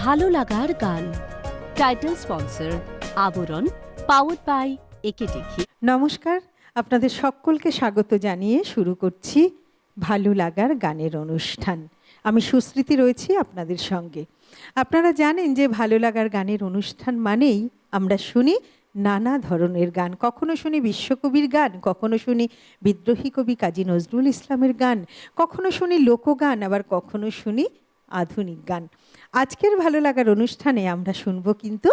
ভালো লাগার গান। টাইটেল স্পন্সর আবরণ, পাওয়ার্ড বাই একে দেখি। নমস্কার, আপনাদের সকলকে স্বাগত জানিয়ে শুরু করছি ভালো লাগার গানের অনুষ্ঠান। আমি সুস্মৃতি রয়েছি আপনাদের সঙ্গে। আপনারা জানেন যে ভালো লাগার গানের অনুষ্ঠান মানেই আমরা শুনি নানা ধরনের গান। কখনো শুনি বিশ্বকবির গান, কখনো শুনি বিদ্রোহী কবি কাজী নজরুল ইসলামের গান, কখনো শুনি লোকগান, আবার কখনো শুনি আধুনিক গান। আজকের ভালো লাগার অনুষ্ঠানে আমরা শুনবো কিন্তু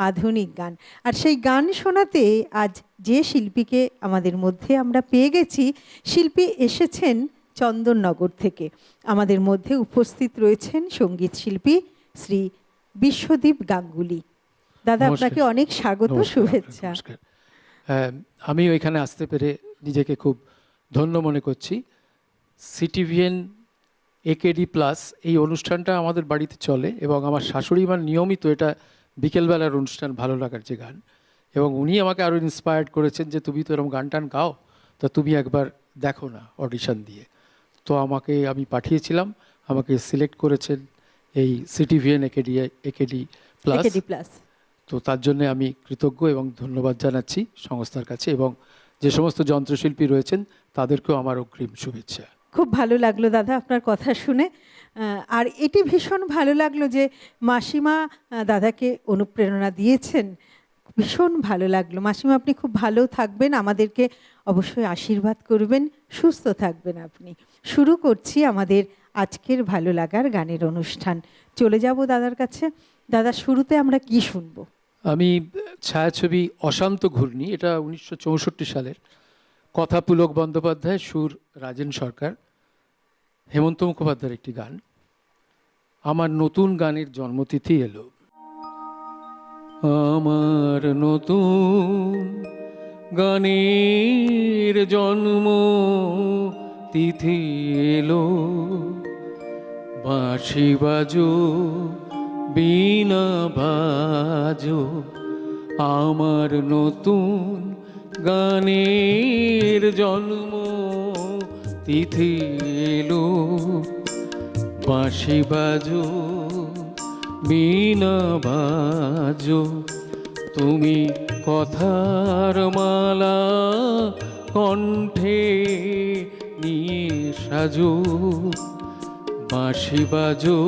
আধুনিক গান। আর সেই গান শোনাতে আজ যে শিল্পীকে আমাদের মধ্যে আমরা পেয়ে গেছি, শিল্পী এসেছেন চন্দননগর থেকে। আমাদের মধ্যে উপস্থিত রয়েছেন সঙ্গীত শিল্পী শ্রী বিশ্বদীপ গাঙ্গুলি। দাদা, আপনাকে অনেক স্বাগত, শুভেচ্ছা। আমি ওইখানে আসতে পেরে নিজেকে খুব ধন্য মনে করছি। সিটিভিএন একেডি প্লাস এই অনুষ্ঠানটা আমাদের বাড়িতে চলে এবং আমার শাশুড়ি মার নিয়মিত এটা বিকেলবেলার অনুষ্ঠান, ভালো লাগার যে গান, এবং উনি আমাকে আরও ইন্সপায়ার্ড করেছেন যে তুমি তো এরকম গান টান গাও, তা তুমি একবার দেখো না অডিশন দিয়ে। তো আমি পাঠিয়েছিলাম, আমাকে সিলেক্ট করেছেন এই সিটিভিএন একেডি প্লাস। তো তার জন্য আমি কৃতজ্ঞ এবং ধন্যবাদ জানাচ্ছি সংস্থার কাছে, এবং যে সমস্ত যন্ত্রশিল্পী রয়েছেন তাদেরকেও আমার অগ্রিম শুভেচ্ছা। খুব ভালো লাগলো দাদা আপনার কথা শুনে। আর এটি ভীষণ ভালো লাগলো যে মাসিমা দাদাকে অনুপ্রেরণা দিয়েছেন। ভীষণ ভালো লাগলো। মাসিমা, আপনি খুব ভালো থাকবেন, আমাদেরকে অবশ্যই আশীর্বাদ করবেন, সুস্থ থাকবেন আপনি। শুরু করছি আমাদের আজকের ভালো লাগার গানের অনুষ্ঠান। চলে যাব দাদার কাছে। দাদা, শুরুতে আমরা কি শুনবো? আমি ছায়াছবি অশান্ত ঘূর্ণি, এটা 1964 সালের, কথা পুলক বন্দ্যোপাধ্যায়, সুর রাজেন সরকার, হেমন্ত মুখোপাধ্যায়ের একটি গান। আমার নতুন গানের জন্মতিথি এলো, আমার নতুন গানের জন্ম তিথি এলো, বাঁশি বাজো বীণা বাজো, আমার নতুন গানের জন্ম তিথি এলো, বাঁশি বাজো বীণা বাজো, তুমি কথার মালা কণ্ঠে নিয়ে সাজো, বাঁশি বাজো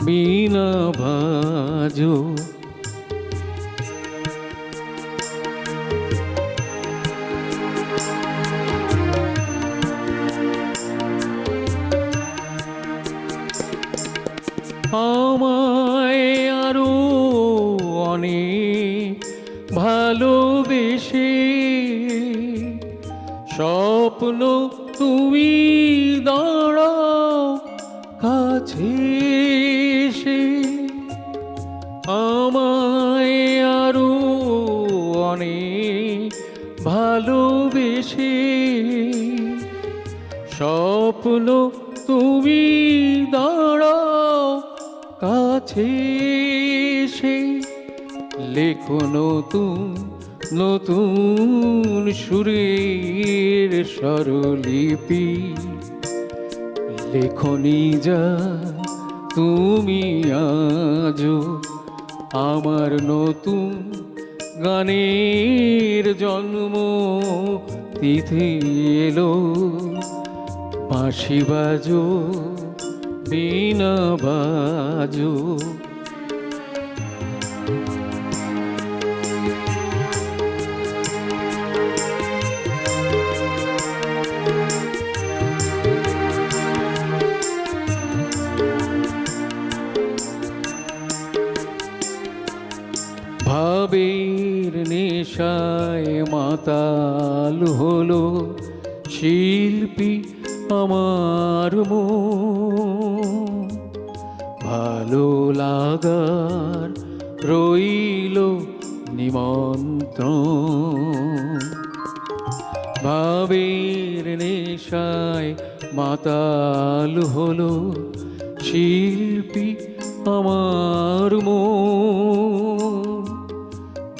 বীণা বাজো। আমায় আরো অনেক ভালোবেসে স্বপ্ন তুমি দাঁড়াও কাছে এসে, আমায় আরো অনেক ভালোবেসে স্বপ্ন তুমি দাঁড়াও কাছে এসে, লেখো নতুন নতুন সুরের স্বরলিপি, লেখনি যা তুমি আজো, আমার নতুন গানের জন্ম তিথি এলো, বাঁশি বাজো বীণা বাজো। ভাবের নেশায় মাতাল হলো শিল্পী আমার মন, ভালো লাগার রইল নিমন্ত্রণ, ভাবের নেশায় মাতাল হলো শিল্পী আমার মন,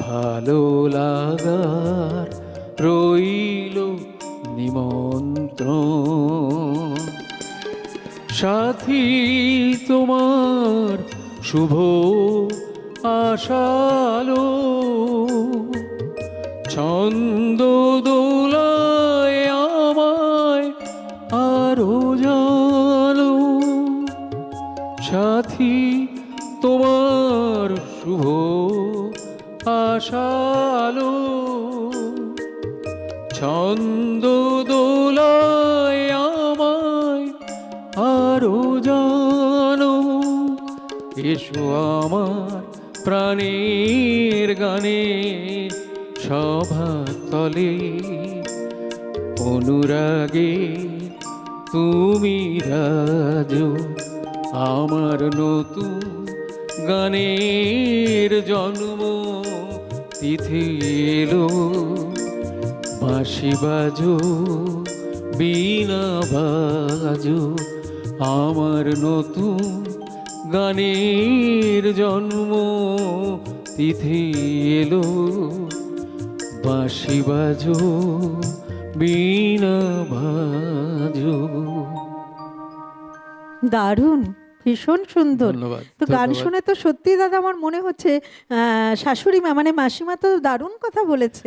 ভালো লাগার রইল নিমন্ত্রণ। সাথী তোমার শুভ আশালো ছন্দ দোলায় আমায় আরো জানো সাথী তোমার শুভ আশালো ছন্দ দোলায় আমায় আরো জানো এসো আমার প্রাণের গানে সভার তলে অনুরাগে তুমি রাজ আমার নতুন গানের জন্ম তিথি এলো বাঁশি বাজো বীণা বাজো আমার নতুন গানের জন্ম তিথি এলো বাঁশি বাজো বীণা বাজো। দারুণ, ভীষণ সুন্দর। ধন্যবাদ। তো গান শুনে তো সত্যি দাদা আমার মনে হচ্ছে শাশুড়ি মা মানে মাসিমা তো দারুণ কথা বলেছে।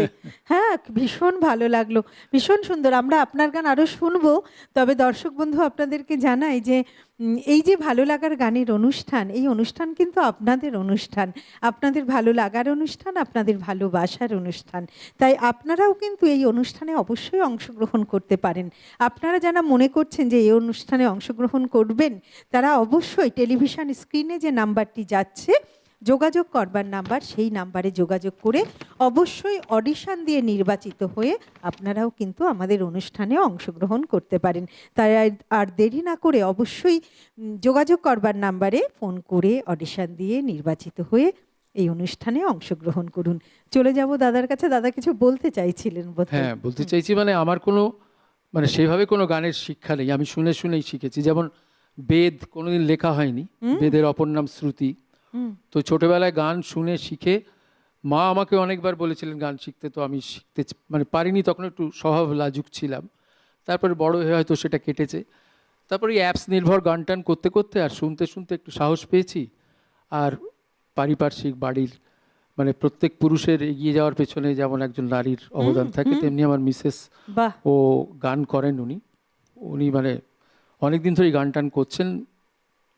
হ্যাঁ, ভীষণ ভালো লাগলো, ভীষণ সুন্দর। আমরা আপনার গান আরো শুনবো, তবে দর্শক বন্ধু আপনাদেরকে জানাই যে এই যে ভালো লাগার গানের অনুষ্ঠান, এই অনুষ্ঠান কিন্তু আপনাদের অনুষ্ঠান, আপনাদের ভালো লাগার অনুষ্ঠান, আপনাদের ভালোবাসার অনুষ্ঠান। তাই আপনারাও কিন্তু এই অনুষ্ঠানে অবশ্যই অংশগ্রহণ করতে পারেন। আপনারা যারা মনে করছেন যে এই অনুষ্ঠানে অংশগ্রহণ করবেন, তারা অবশ্যই টেলিভিশন স্ক্রিনে যে নাম্বারটি যাচ্ছে যোগাযোগ করবার নাম্বার, সেই নাম্বারে যোগাযোগ করে অবশ্যই অডিশন দিয়ে নির্বাচিত হয়ে আপনারাও কিন্তু আমাদের অনুষ্ঠানে অংশগ্রহণ করতে পারেন। তাই আর দেরি না করে অবশ্যই যোগাযোগ করবার নাম্বারে ফোন করে অডিশন দিয়ে নির্বাচিত হয়ে এই অনুষ্ঠানে অংশগ্রহণ করুন। চলে যাব দাদার কাছে। দাদা কিছু বলতে চাইছিলেন বোধহয়। হ্যাঁ, বলতে চাইছি মানে আমার কোনো মানে সেভাবে কোনো গানের শিক্ষা নেই, আমি শুনে শুনেই শিখেছি। যেমন বেদ কোনোদিন লেখা হয়নি, বেদের অপর নাম শ্রুতি। তো ছোটবেলায় গান শুনে শিখে মা আমাকে অনেকবার বলেছিলেন গান শিখতে, তো আমি শিখতে মানে পারিনি, তখন একটু স্বভাব লাজুক ছিলাম। তারপরে বড় হয়ে হয়তো সেটা কেটেছে। তারপরে এই অ্যাপস নির্ভর গান টান করতে করতে আর শুনতে শুনতে একটু সাহস পেয়েছি। আর পারিপার্শ্বিক বাড়ির মানে প্রত্যেক পুরুষের এগিয়ে যাওয়ার পেছনে যেমন একজন নারীর অবদান থাকে, তেমনি আমার মিসেস বাহ, ও গান করেন। উনি মানে অনেক দিন ধরেই গান টান করছেন,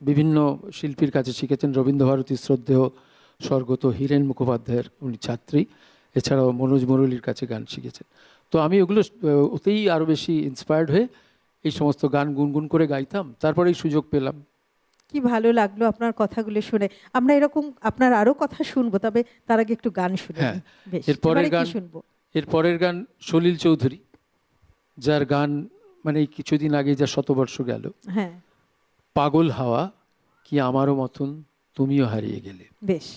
বিভিন্ন শিল্পীর কাছে শিখেছেন। রবীন্দ্রভারতী শ্রদ্ধেয় স্বর্গত হীরেন মুখোপাধ্যায়ের উনি ছাত্রী, এছাড়াও মনোজ মুরলীর কাছে গান শিখেছেন। তো আমি ওগুলো ওতেই আরও বেশি ইন্সপায়ার্ড হয়ে এই সমস্ত গান গুনগুন করে গাইতাম। তারপরে এই সুযোগ পেলাম। কি ভালো লাগলো আপনার কথাগুলো শুনে। আমরা এরকম আপনার আরো কথা শুনবো, তবে তার আগে একটু গান শুনে হ্যাঁ, নিই। বেশ, এরপরের এবারে কি গান শুনবো? এরপরের গান সলিল চৌধুরী, যার গান মানে এই কিছুদিন আগে যা শতবর্ষ গেল, হ্যাঁ, পাগল হাওয়া কি আমারও মতন তুমিও হারিয়ে গেলে। বেশ।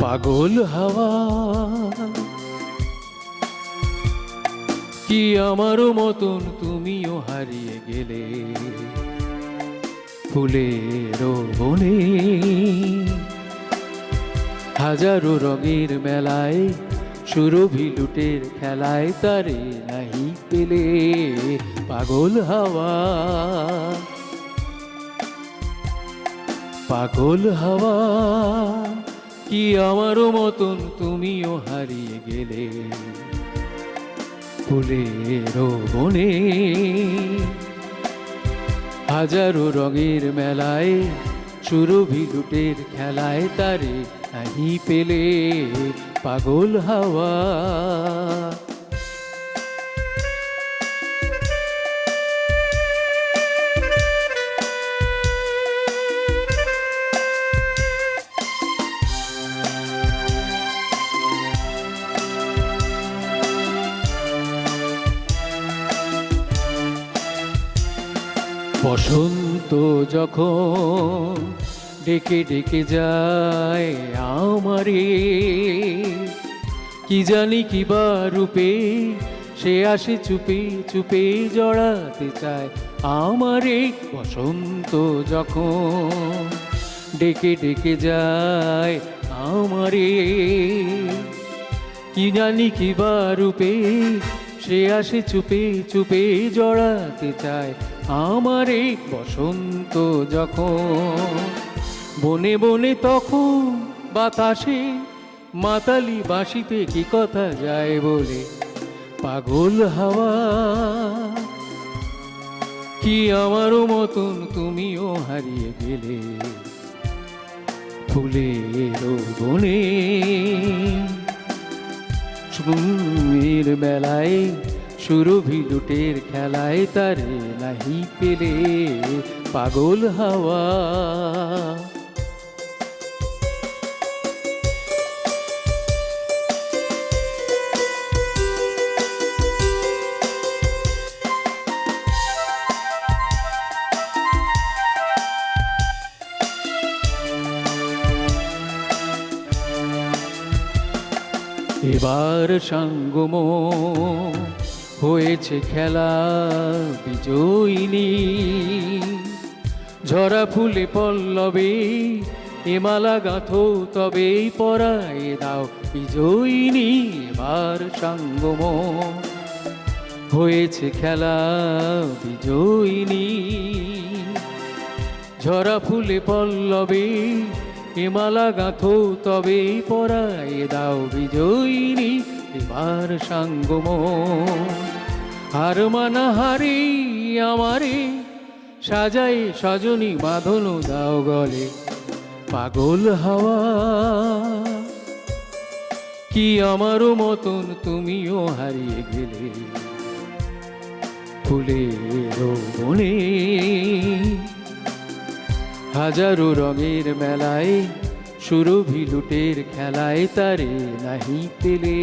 পাগল হাওয়া কি আমারও মতন তুমিও হারিয়ে গেলে, ফুলের বনে হাজারো রঙের মেলায় সুরভি লুটের খেলায় তারে নাহি পেলে। পাগল হাওয়া, পাগল হাওয়া কি আমারও মতন তুমিও হারিয়ে গেলে, ফুলের বনে হাজারো রঙের মেলায় সুরভি লুটের খেলায় তারে নাহি পেলে। পাগল হাওয়া। বসন্ত যখন ডেকে ডেকে যায় আমারে, কি জানি কি বা রূপে সে আসে চুপে চুপে জড়াতে চায় আমারে। বসন্ত যখন ডেকে ডেকে যায় আমারে, কি জানি কি বা রূপে সে আসে চুপে চুপে জড়াতে চায় আমার এই বসন্ত যখন বনে বনে তখন বাতাসে মাতালি বাঁশিতে কি কথা যায় বলে পাগল হাওয়া কি আমারও মতন তুমিও হারিয়ে গেলে ফুলের বনে সুমির বেলায় সুরভি লুটের খেলায় তারে নাহি পেলে পাগল হাওয়া এবার সঙ্গম হয়েছে খেলা বিজয়িনী ঝরা ফুলে পল্লবে এমালা গাঁথো তবেই পরায় দাও বিজয়িনী এবার সঙ্গম হয়েছে খেলা বিজয়িনী ঝরা ফুলে পল্লবে হিমালা গাঁথো তবেই পরায় দাও বিজয়িনী এবার সঙ্গম হার মানা হারি আমারে সাজাই সজনী বাঁধনো দাও গলে পাগল হাওয়া কি আমারও মতন তুমিও হারিয়ে গেলে ফুলের বনে হাজারো রঙের মেলায় সুরভি লুটের খেলায় তারে নাহি পেলে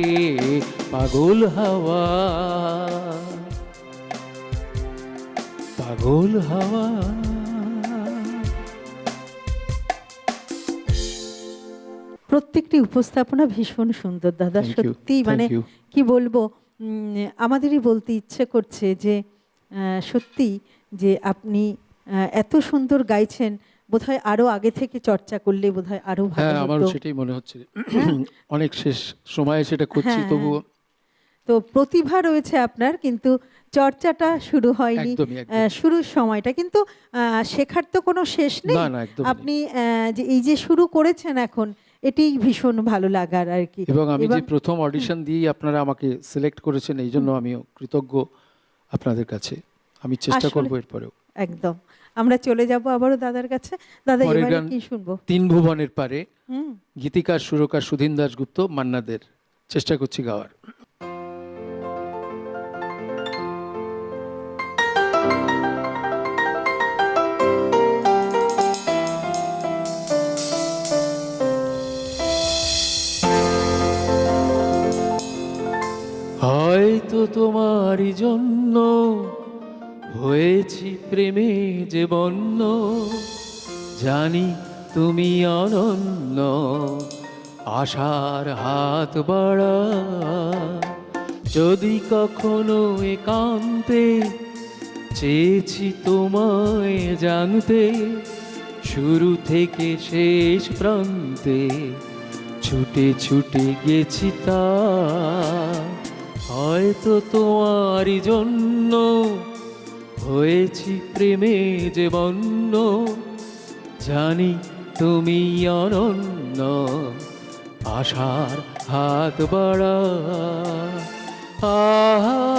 পাগল হাওয়া পাগল হাওয়া প্রত্যেকটি উপস্থাপনা ভীষণ সুন্দর দাদা, Thank you, সত্যি thank মানে you. কি বলবো, আমাদেরই বলতে ইচ্ছে করছে যে সত্যি যে আপনি এত সুন্দর গাইছেন, বোধহয় আরো আগে থেকে চর্চা করলে বোধহয় আরো ভালো হ্যাঁ হতো। আমারও সেটাই মনে হচ্ছে অনেক শেষ সময়ে সেটা করছি হ্যাঁ, তবুও তো প্রতিভা রয়েছে আপনার, কিন্তু চর্চাটা শুরু হয়নি। একদমই, একদমই। শুরুর সময়টা কিন্তু শেখার তো কোনো শেষ নেই। না, না, একদমই নেই। আপনি যে এই যে শুরু করেছেন এখন, এটি ভীষণ ভালো লাগার আর কি। এবং আমি যে প্রথম অডিশন দিয়ে আপনারা আমাকে সিলেক্ট করেছেন এই জন্য আমিও কৃতজ্ঞ আপনাদের কাছে। আমি চেষ্টা আসলে- করব এরপরেও। একদম আমরা চলে যাব আবারও দাদার কাছে। দাদা পরের এবারে গান কি শুনবো? তিন ভুবনের পারে, হুম, গীতিকার সুরকার সুধীন দাশগুপ্ত, মান্নাদের। চেষ্টা করছি গাওয়ার। হয়তো তোমারই জন্য হয়েছি প্রেমে যে বন্য, জানি তুমি অনন্য, আশার হাত বাড়া। যদি কখনো একান্তে চেয়েছি তোমায় জানতে, শুরু থেকে শেষ প্রান্তে ছুটে ছুটে গেছি তা। হয়তো তোমারই জন্য হয়েছি প্রেমে যে বন্য, জানি তুমি অনন্য, আশার হাত বাড়া। আহা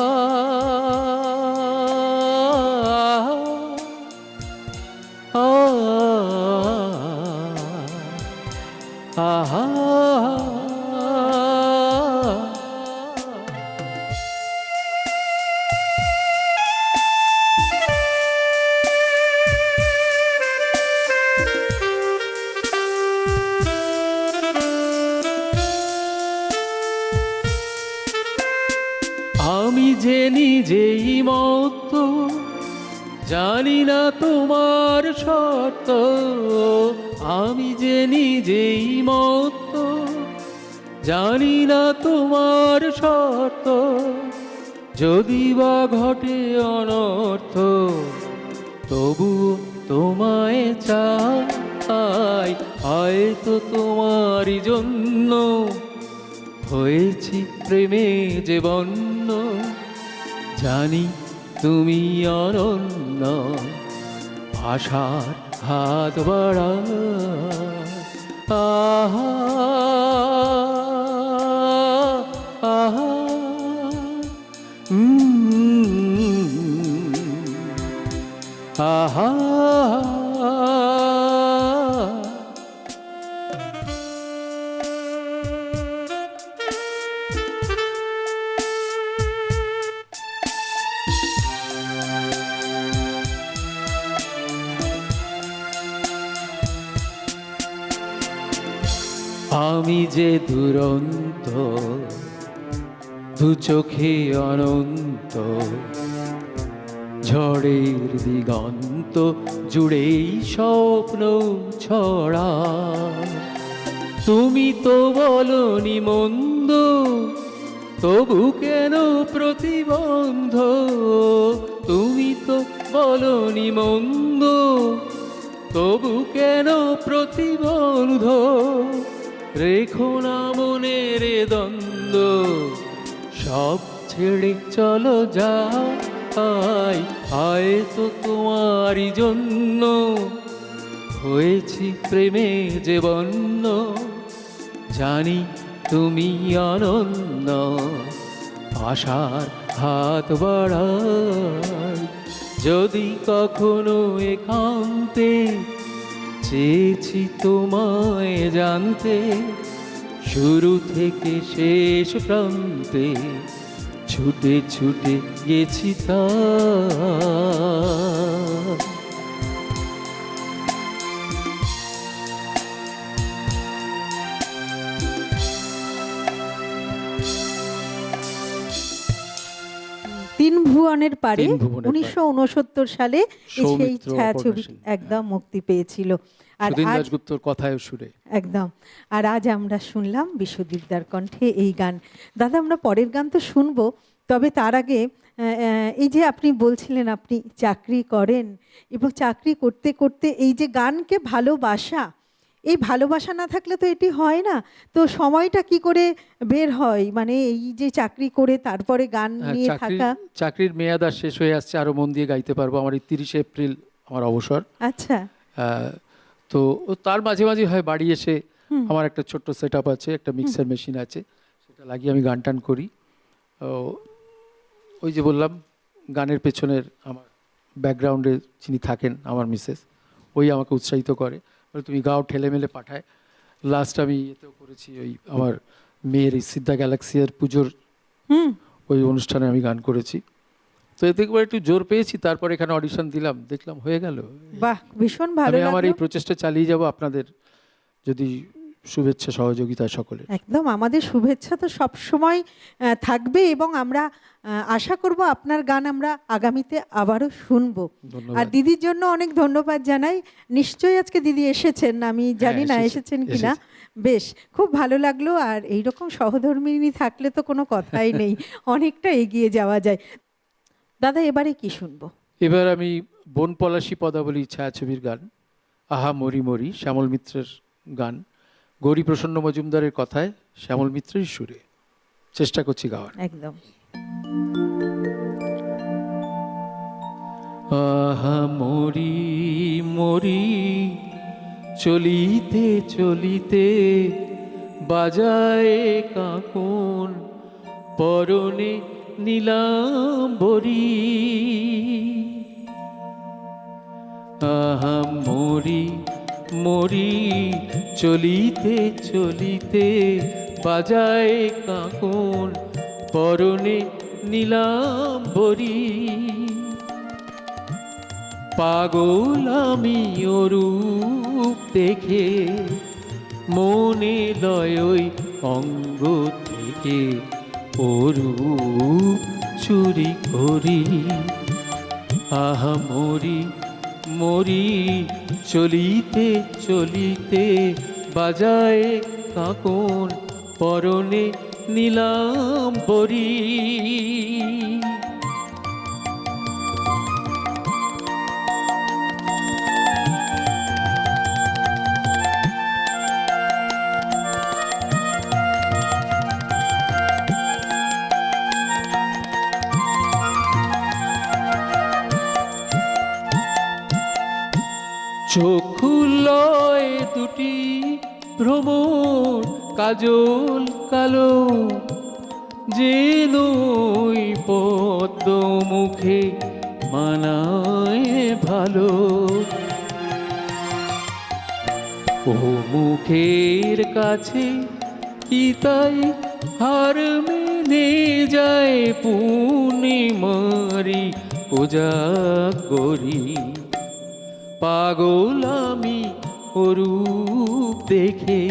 আহা আমি যে নিজেই মত, জানি না তোমার শর্ত। আমি যে নিজেই মত, জানি না তোমার শর্ত। যদি বা ঘটে অনর্থ, তবু তোমায় চাই। হয়তো তোমারই জন্য হয়েছি প্রেমে যে বন্য, জানি তুমি অনন্য, আশার হাত বাড়ায়। আহা আহা আহা। আমি যে দুরন্ত, দু চোখে অনন্ত, ঝড়ের দিগন্ত জুড়েই স্বপ্ন ছড়া। তুমি তো বলনি মন্দ, তবু কেন প্রতিবন্ধ? তুমি তো বলনি মন্দ, তবু কেন প্রতিবন্ধ? রেখো না মনের দ্বন্দ্ব, সব ছেড়ে চলো যাই, হয়তো তোমারই জন্য হয়েছি প্রেমে যে বন্য, জানি তুমি অনন্য, আশার হাত বাড়াই। যদি কখনো একান্তে চেয়েছি তোমায় জানতে, শুরু থেকে শেষ প্রান্তে ছুটে ছুটে গেছি তা। তিন ভুবনের পারে তিন ভুবনের পারে। 1969 সালে এই সেই সৌমিত্র ছায়াছবি অপর্ণা সেন। একদম মুক্তি পেয়েছিল। আর সুধীন আজ দাশগুপ্তর কথায় ও সুরে। একদম, আর আজ আমরা শুনলাম বিশ্বদীপদার কণ্ঠে এই গান। দাদা, আমরা পরের গান তো শুনবো, তবে তার আগে এই যে আপনি বলছিলেন আপনি চাকরি করেন এবং চাকরি করতে করতে এই যে গানকে ভালোবাসা, এই ভালোবাসা না থাকলে তো এটি হয় না। তো সময়টা কি করে বের হয়, মানে এই যে চাকরি করে তারপরে গান নিয়ে থাকা? চাকরির মেয়াদ আর শেষ হয়ে আসছে, আরো মন দিয়ে গাইতে পারবো। আমার 30 এপ্রিল আমার অবসর। আচ্ছা, তো তার মাঝে মাঝে হয় বাড়ি এসে আমার একটা ছোট্ট সেট আপ আছে, একটা মিক্সার মেশিন আছে, সেটা লাগিয়ে আমি গান টান করি। ওই যে বললাম, গানের পেছনের আমার ব্যাকগ্রাউন্ডে যিনি থাকেন আমার মিসেস, ওই আমাকে উৎসাহিত করে, বলে তুমি গাও, ঠেলে মেলে পাঠায়। লাস্ট আমি এতেও করেছি, ওই আমার মেয়ের এই সিদ্ধা গ্যালাক্সিয়ার পুজোর ওই অনুষ্ঠানে আমি গান করেছি। তো এতে করে একটু জোর পেয়েছি, তারপর এখানে অডিশন দিলাম, দেখলাম হয়ে গেল। বাহ, ভীষণ ভালো আমি আমার লাগলো। এই প্রচেষ্টা চালিয়ে যাব, আপনাদের যদি শুভেচ্ছা সহযোগিতা সকলের। একদম, আমাদের শুভেচ্ছা তো সব সময় থাকবে এবং আমরা আশা করব আপনার গান আমরা আগামীতে আবারও শুনবো। ধন্যবাদ। আর দিদির জন্য অনেক ধন্যবাদ জানাই। নিশ্চয়ই আজকে দিদি এসেছেন, আমি জানি না এসেছেন কিনা। বেশ, খুব ভালো লাগলো। আর এইরকম সহধর্মিণী থাকলে তো কোনো কথাই নেই, অনেকটা এগিয়ে যাওয়া যায়। দাদা, এবারে কি শুনবো? এবার আমি বন পলাশী পদাবলী ছায়াছবির গান আহা মরি মরি, শ্যামল মিত্রের গান, গৌরী প্রসন্ন মজুমদারের কথায়, শ্যামল মিত্রের সুরে চেষ্টা করছি গাওয়ার। একদম। আহা মরি মরি, চলিতে চলিতে বাজায় কাঁকন, পরনে নীলাম্বরী। আহা মরি মরি, চলিতে চলিতে বাজায় কাঁকন, পরনে নীলাম্বরী। পাগল আমি অরূপ দেখে, মনে লয় ওই অঙ্গ থেকে অরূপ চুরি করি। আহা মরি মরি, চলিতে চলিতে বাজায় কাঁকন, পরনে নীলাম্বরী। চক্ষুলয় দুটি ভ্রমর কাজল কালো, যেন ওই পদ্ম মুখে মানায় ভালো। ও মুখের কাছে কি তাই হার মেনে যায় পূর্ণিমারি কোজাগরি। পাগল আমি অরূপ দেখে,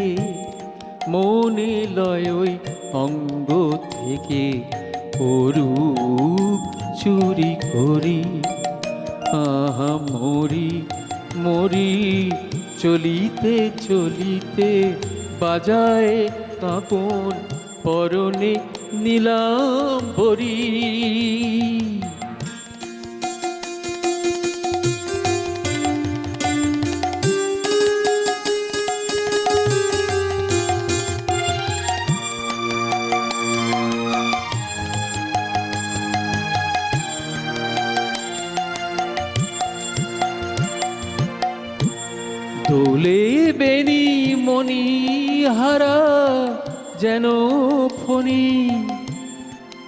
মনে লয় ওই অঙ্গ থেকে অরূপ চুরি করি। আহা মরি মরি চলিতে চলিতে বাজায় কাঁপন পরনে নীলাম্বরী। দোলে বেনি মনি হারা যেন ফণি,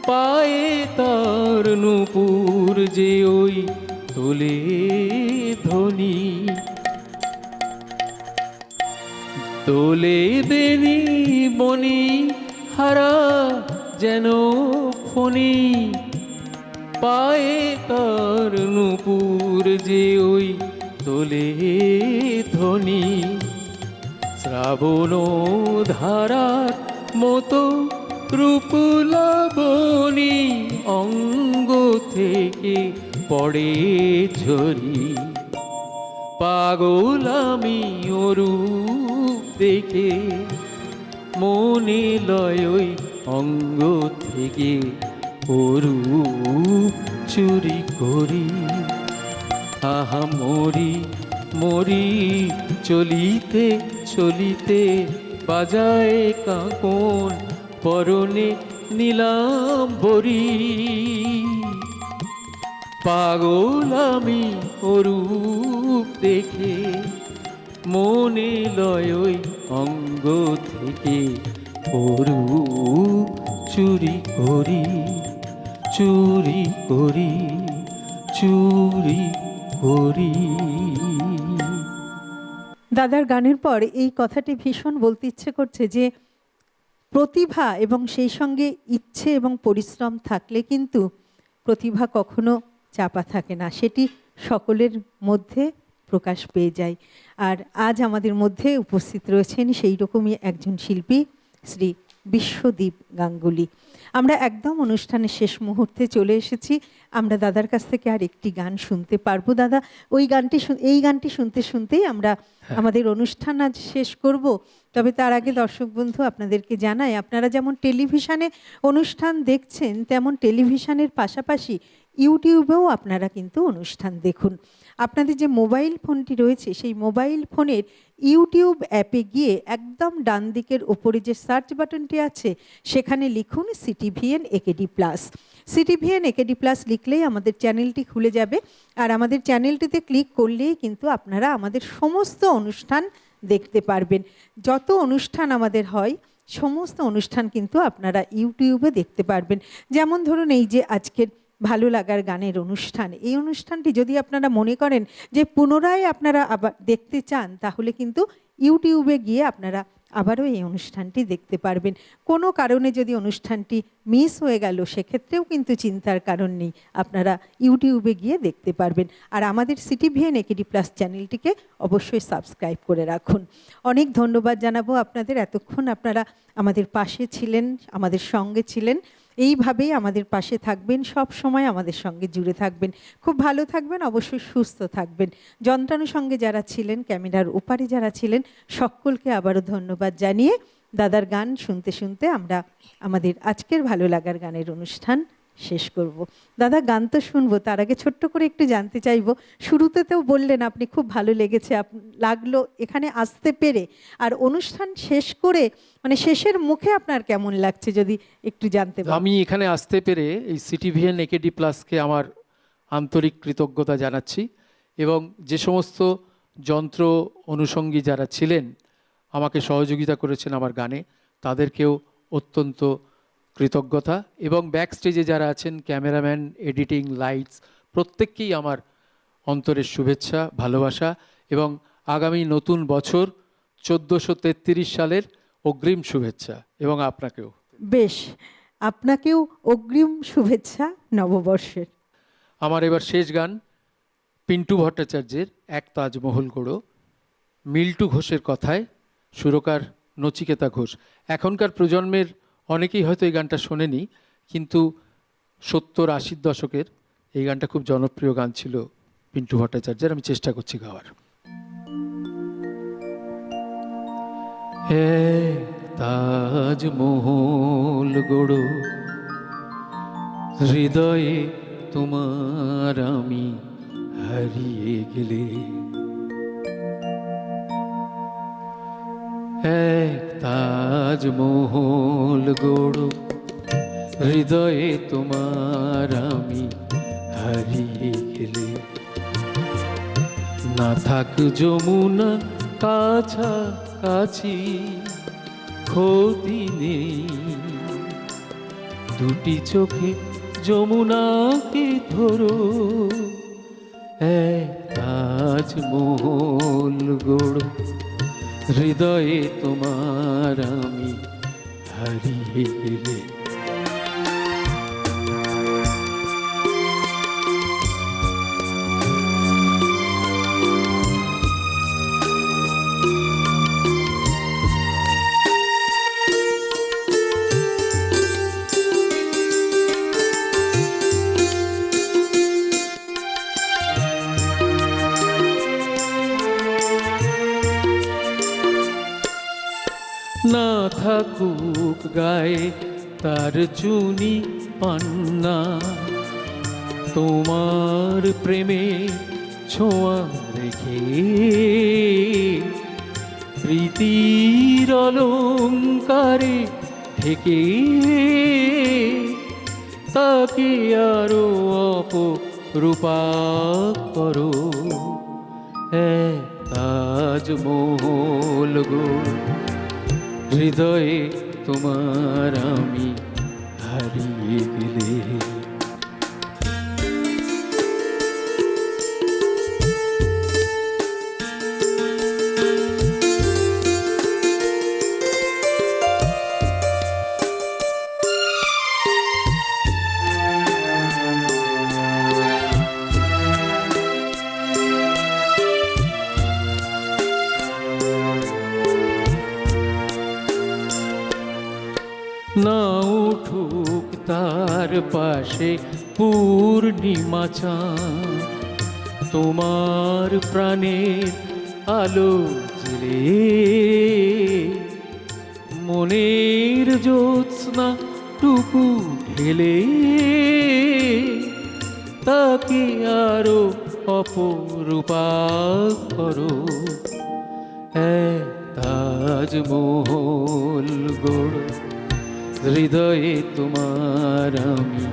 পায়ে তার নূপুর যে ওই তোলে ধ্বনি। দোলে বেনি মনি হারা যেন ফণি, পায়ে তার নূপুর যে ওই তোলে ধ্বনি। শ্রাবণ ধারার মতো রূপ লাবণী অঙ্গ থেকে পড়ে ঝরি। পাগল আমি অরূপ দেখে, মনে লয় ওই অঙ্গ থেকে অরূপ চুরি করি। আহা মরি মরি চলিতে চলিতে বাজায় কাঁপন পরনে নীলাম্বরী। পাগল আমি অরূপ দেখে, মনে লয় ওই অঙ্গ থেকে অরূপ চুরি করি। চুরি করি চুরি করি। দাদার গানের পর এই কথাটি ভীষণ বলতে ইচ্ছে করছে যে প্রতিভা এবং সেই সঙ্গে ইচ্ছে এবং পরিশ্রম থাকলে কিন্তু প্রতিভা কখনো চাপা থাকে না, সেটি সকলের মধ্যে প্রকাশ পেয়ে যায়। আর আজ আমাদের মধ্যে উপস্থিত রয়েছেন সেই রকমই একজন শিল্পী, শ্রী বিশ্বদীপ গাঙ্গুলি। আমরা একদম অনুষ্ঠানের শেষ মুহূর্তে চলে এসেছি। আমরা দাদার কাছ থেকে আর একটি গান শুনতে পারবো। দাদা, এই গানটি শুনতে শুনতেই আমরা আমাদের অনুষ্ঠান আজ শেষ করব। তবে তার আগে দর্শক বন্ধু আপনাদেরকে জানাই, আপনারা যেমন টেলিভিশনে অনুষ্ঠান দেখছেন, তেমন টেলিভিশনের পাশাপাশি ইউটিউবেও আপনারা কিন্তু অনুষ্ঠান দেখুন। আপনাদের যে মোবাইল ফোনটি রয়েছে, সেই মোবাইল ফোনের ইউটিউব অ্যাপে গিয়ে একদম ডান দিকের ওপরে যে সার্চ বাটনটি আছে, সেখানে লিখুন CTVN AKD plus. CTVN AKD plus লিখলেই আমাদের চ্যানেলটি খুলে যাবে। আর আমাদের চ্যানেলটিতে ক্লিক করলেই কিন্তু আপনারা আমাদের সমস্ত অনুষ্ঠান দেখতে পারবেন। যত অনুষ্ঠান আমাদের হয়, সমস্ত অনুষ্ঠান কিন্তু আপনারা ইউটিউবে দেখতে পারবেন। যেমন ধরুন এই যে আজকের ভালো লাগার গানের অনুষ্ঠান, এই অনুষ্ঠানটি যদি আপনারা মনে করেন যে পুনরায় আপনারা আবার দেখতে চান, তাহলে কিন্তু ইউটিউবে গিয়ে আপনারা আবারও এই অনুষ্ঠানটি দেখতে পারবেন। কোনো কারণে যদি অনুষ্ঠানটি মিস হয়ে গেল, সেক্ষেত্রেও কিন্তু চিন্তার কারণ নেই, আপনারা ইউটিউবে গিয়ে দেখতে পারবেন। আর আমাদের সিটিভিএন একেডি প্লাস চ্যানেলটিকে অবশ্যই সাবস্ক্রাইব করে রাখুন। অনেক ধন্যবাদ জানাবো আপনাদের, এতক্ষণ আপনারা আমাদের পাশে ছিলেন, আমাদের সঙ্গে ছিলেন। এইভাবেই আমাদের পাশে থাকবেন, সব সময় আমাদের সঙ্গে জুড়ে থাকবেন। খুব ভালো থাকবেন, অবশ্যই সুস্থ থাকবেন। যন্ত্রাণুর সঙ্গে যারা ছিলেন, ক্যামেরার ওপারে যারা ছিলেন, সকলকে আবারও ধন্যবাদ জানিয়ে দাদার গান শুনতে শুনতে আমরা আমাদের আজকের ভালো লাগার গানের অনুষ্ঠান শেষ করব। দাদা, গান তো শুনবো, তার আগে ছোট্ট করে একটু জানতে চাইবো, শুরুতেও বললেন আপনি খুব ভালো লেগেছে লাগলো এখানে আসতে পেরে, আর অনুষ্ঠান শেষ করে মানে শেষের মুখে আপনার কেমন লাগছে যদি একটু জানতে পারি। আমি এখানে আসতে পেরে এই সিটিভিএন একেডি প্লাসকে আমার আন্তরিক কৃতজ্ঞতা জানাচ্ছি, এবং যে সমস্ত যন্ত্র অনুষঙ্গী যারা ছিলেন, আমাকে সহযোগিতা করেছেন আমার গানে, তাদেরকেও অত্যন্ত কৃতজ্ঞতা। এবং ব্যাক স্টেজে যারা আছেন, ক্যামেরাম্যান, এডিটিং, লাইটস, প্রত্যেককেই আমার অন্তরের শুভেচ্ছা, ভালোবাসা এবং আগামী নতুন বছর 1433 সালের অগ্রিম শুভেচ্ছা। এবং আপনাকেও। বেশ, আপনাকেও অগ্রিম শুভেচ্ছা নববর্ষের। আমার এবার শেষ গান পিন্টু ভট্টাচার্যের এক তাজমহল গড়ো, মিল্টু ঘোষের কথায়, সুরকার নচিকেতা ঘোষ। এখনকার প্রজন্মের অনেকেই হয়তো এই গানটা শোনেনি, কিন্তু 70-80 দশকের এই গানটা খুব জনপ্রিয় গান ছিল পিন্টু ভট্টাচার্যের। আমি চেষ্টা করছি গাওয়ার। তাজমহল গড়ো, হৃদয়ে তোমার আমি হারিয়ে গেলে, এক তাজমহল গড়ো, হৃদয়ে তোমার আমি হারিয়ে গেলে, না থাক যমুনা কাছাকাছি ক্ষতি নেই, দুটি চোখে যমুনাকে ধরো, এক তাজমহল গড়ো, হৃদয়ে তোমার আমি হারিয়ে গেলে। না থাকুক গায়ে তার চুনি পান্না, তোমার প্রেমে ছোঁয়া রেখে, প্রীতির অলঙ্কারে ঢেকে, তাকে আরো অপরূপা করো, এক তাজমহল গড়ো, হৃদয়ে তোমার আমি হারিয়ে গেলে। না উঠুক তার পাশে পূর্ণিমা চাঁদ, তোমার প্রাণের আলো জেলে, মনের জ্যোৎস্না টুকু ঢেলে, তাকে আরো অপরূপা করো, এক তাজমহল গড়ো, হৃদয়ে তোমার আমি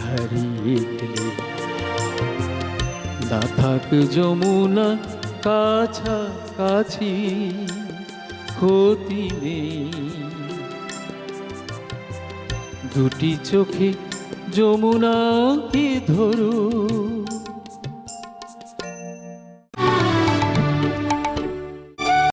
হারিয়ে গেলে, না থাক যমুনা কাছাকাছি ক্ষতি নেই, দুটি চোখে যমুনাকে ধরো,